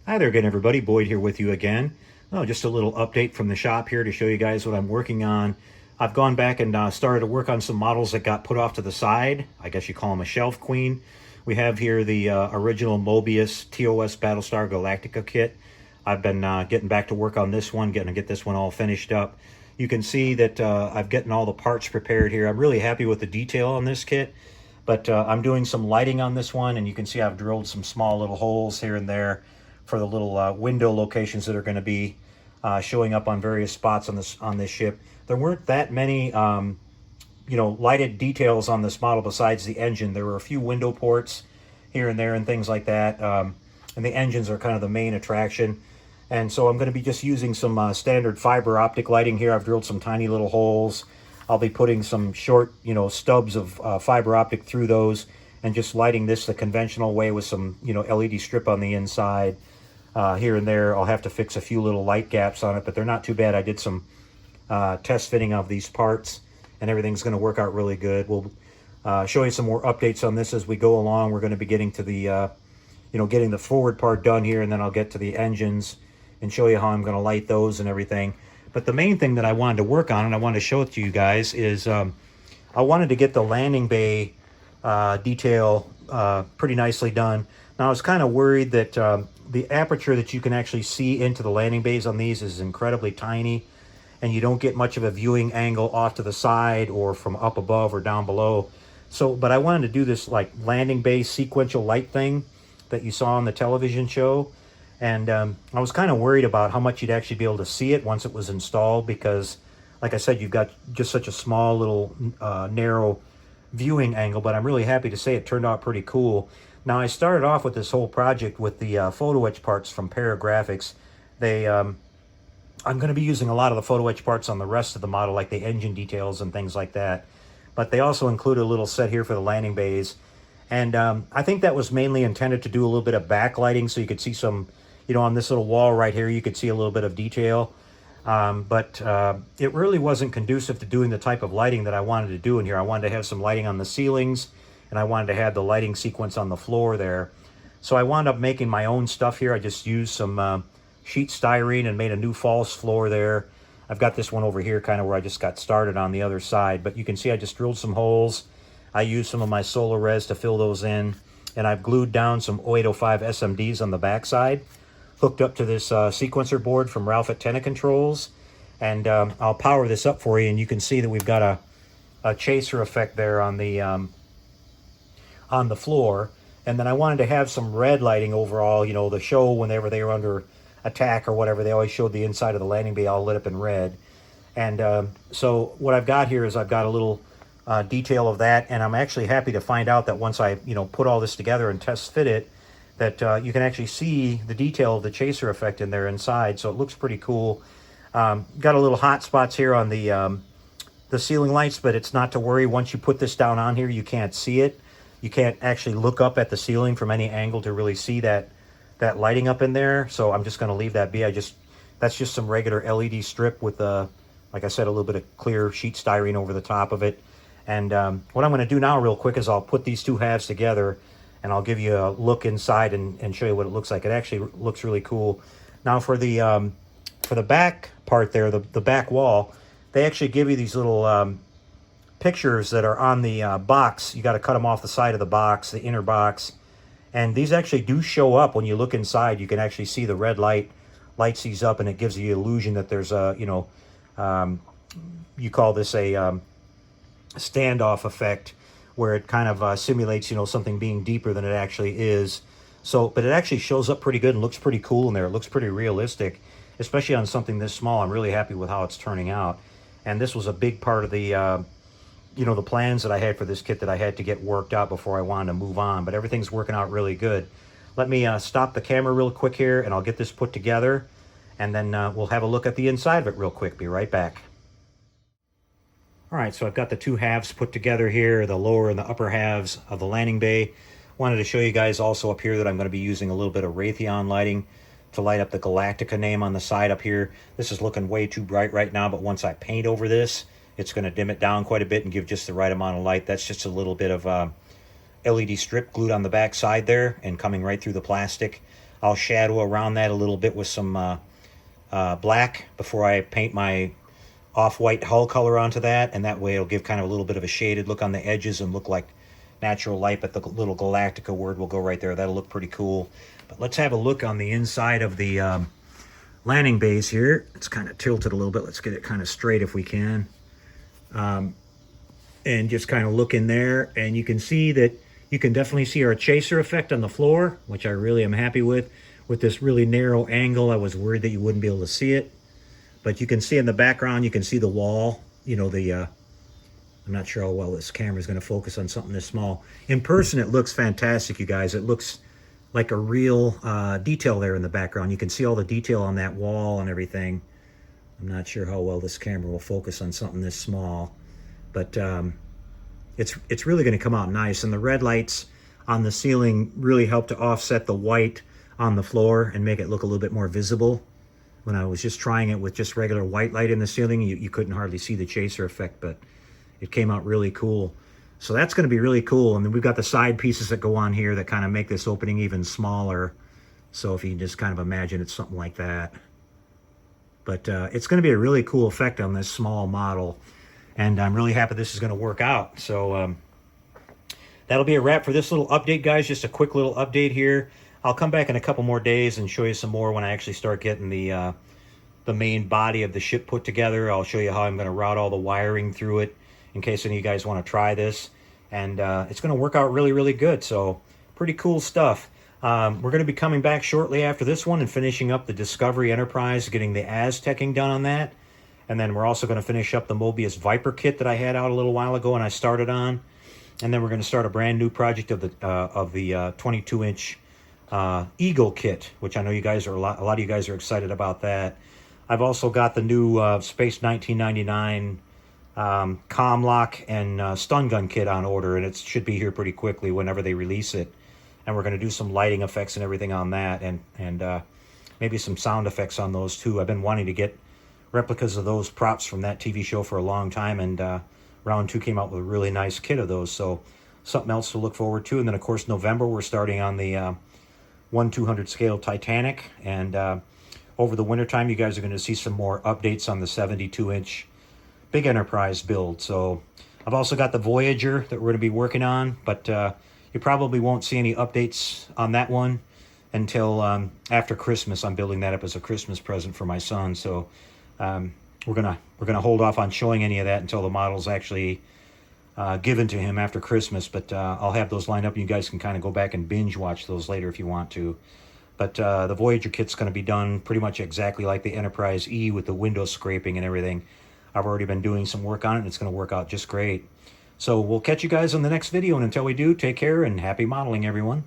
Hi there again, everybody. Boyd here with you again. Oh, just a little update from the shop here to show you guys what I'm working on. I've gone back and started to work on some models that got put off to the side. I guess you call them a shelf queen. We have here the original Moebius TOS Battlestar Galactica kit. I've been getting back to work on this one, getting to get this one all finished up. You can see that I've gotten all the parts prepared here. I'm really happy with the detail on this kit, but I'm doing some lighting on this one, and you can see I've drilled some small little holes here and there for the little window locations that are going to be showing up on various spots on this ship. There weren't that many lighted details on this model besides the engine. There were a few window ports here and there and things like that, and the engines are kind of the main attraction. And so I'm going to be just using some standard fiber optic lighting here. I've drilled some tiny little holes. I'll be putting some short, stubs of fiber optic through those and just lighting this the conventional way with some, LED strip on the inside. Here and there, I'll have to fix a few little light gaps on it, but they're not too bad. I did some test fitting of these parts, and everything's going to work out really good. We'll show you some more updates on this as we go along. We're going to be getting to the, getting the forward part done here, and then I'll get to the engines and show you how I'm going to light those and everything. But the main thing that I wanted to work on, and I wanted to show it to you guys, is I wanted to get the landing bay detail pretty nicely done. Now, I was kind of worried that the aperture that you can actually see into the landing bays on these is incredibly tiny, and you don't get much of a viewing angle off to the side or from up above or down below. So, but I wanted to do this like landing bay sequential light thing that you saw on the television show. And I was kind of worried about how much you'd actually be able to see it once it was installed, because, like I said, you've got just such a small little narrow viewing angle. But I'm really happy to say it turned out pretty cool. Now, I started off with this whole project with the photo etch parts from Paragraphics. I'm going to be using a lot of the photo etch parts on the rest of the model, like the engine details and things like that. But they also include a little set here for the landing bays. And I think that was mainly intended to do a little bit of backlighting, so you could see some, on this little wall right here, you could see a little bit of detail. But it really wasn't conducive to doing the type of lighting that I wanted to do in here. I wanted to have some lighting on the ceilings, and I wanted to have the lighting sequence on the floor there. So I wound up making my own stuff here. I just used some sheet styrene and made a new false floor there. I've got this one over here kind of where I just got started on the other side. But you can see I just drilled some holes. I used some of my solar res to fill those in. And I've glued down some 0805 SMDs on the backside, hooked up to this sequencer board from Ralph Antenna Controls. And I'll power this up for you, and you can see that we've got a chaser effect there on the floor. And then I wanted to have some red lighting overall. The show, whenever they were under attack or whatever, they always showed the inside of the landing bay all lit up in red. And so what I've got here is I've got a little detail of that, and I'm actually happy to find out that once I put all this together and test fit it, that you can actually see the detail of the chaser effect in there inside. So it looks pretty cool. Got a little hot spots here on the ceiling lights, but it's not to worry. Once you put this down on here, you can't see it. You can't actually look up at the ceiling from any angle to really see that lighting up in there. So I'm just going to leave that be. That's just some regular LED strip with like I said, a little bit of clear sheet styrene over the top of it. And what I'm going to do now real quick is I'll put these two halves together, and I'll give you a look inside and show you what it looks like. It actually looks really cool. Now for the back part there, the back wall, they actually give you these little pictures that are on the box. You got to cut them off the side of the box, the inner box. And these actually do show up when you look inside. You can actually see the red lights these up, and it gives you the illusion that there's a, you call this a standoff effect, where it kind of simulates, something being deeper than it actually is. So, but it actually shows up pretty good and looks pretty cool in there. It looks pretty realistic, especially on something this small. I'm really happy with how it's turning out. And this was a big part of the, the plans that I had for this kit that I had to get worked out before I wanted to move on. But everything's working out really good. Let me stop the camera real quick here, and I'll get this put together, and then we'll have a look at the inside of it real quick. Be right back. All right, so I've got the two halves put together here, the lower and the upper halves of the landing bay. Wanted to show you guys also up here that I'm going to be using a little bit of Raytheon lighting to light up the Galactica name on the side up here. This is looking way too bright right now, but once I paint over this, it's going to dim it down quite a bit and give just the right amount of light. That's just a little bit of LED strip glued on the back side there and coming right through the plastic. I'll shadow around that a little bit with some black before I paint my off-white hull color onto that, and that way it'll give kind of a little bit of a shaded look on the edges and look like natural light, but the little Galactica word will go right there. That'll look pretty cool. But let's have a look on the inside of the landing bays here. It's kind of tilted a little bit. Let's get it kind of straight if we can. And just kind of look in there, and you can see that you can definitely see our chaser effect on the floor, which I really am happy with. With this really narrow angle, I was worried that you wouldn't be able to see it. But you can see in the background, you can see the wall. You know, I'm not sure how well this camera is going to focus on something this small. In person, it looks fantastic, you guys. It looks like a real detail there in the background. You can see all the detail on that wall and everything. I'm not sure how well this camera will focus on something this small. But it's really going to come out nice. And the red lights on the ceiling really help to offset the white on the floor and make it look a little bit more visible. When I was just trying it with just regular white light in the ceiling, you couldn't hardly see the chaser effect, but it came out really cool. So that's going to be really cool. And then we've got the side pieces that go on here that kind of make this opening even smaller. So if you can just kind of imagine it's something like that. But it's going to be a really cool effect on this small model. And I'm really happy this is going to work out. So that'll be a wrap for this little update, guys. Just a quick little update here. I'll come back in a couple more days and show you some more when I actually start getting the main body of the ship put together. I'll show you how I'm going to route all the wiring through it in case any of you guys want to try this. And it's going to work out really, really good. So pretty cool stuff. We're going to be coming back shortly after this one and finishing up the Discovery Enterprise, getting the Aztecing done on that. And then we're also going to finish up the Moebius Viper kit that I had out a little while ago and I started on. And then we're going to start a brand new project of the 22-inch Eagle kit, which I know you guys are a lot of you guys are excited about that. I've also got the new Space 1999 Comlock and stun gun kit on order, and it should be here pretty quickly whenever they release it. And we're going to do some lighting effects and everything on that, and maybe some sound effects on those too. I've been wanting to get replicas of those props from that TV show for a long time, and Round 2 came out with a really nice kit of those, so something else to look forward to. And then of course November we're starting on the 1/200 scale Titanic, and over the wintertime you guys are going to see some more updates on the 72-inch Big Enterprise build. So I've also got the Voyager that we're going to be working on, but you probably won't see any updates on that one until after Christmas. I'm building that up as a Christmas present for my son, so we're gonna hold off on showing any of that until the model's actually given to him after Christmas. But I'll have those lined up, and you guys can kind of go back and binge watch those later if you want to. But the Voyager kit's going to be done pretty much exactly like the Enterprise E with the window scraping and everything. I've already been doing some work on it, and it's going to work out just great. So we'll catch you guys on the next video, and until we do, take care and happy modeling, everyone.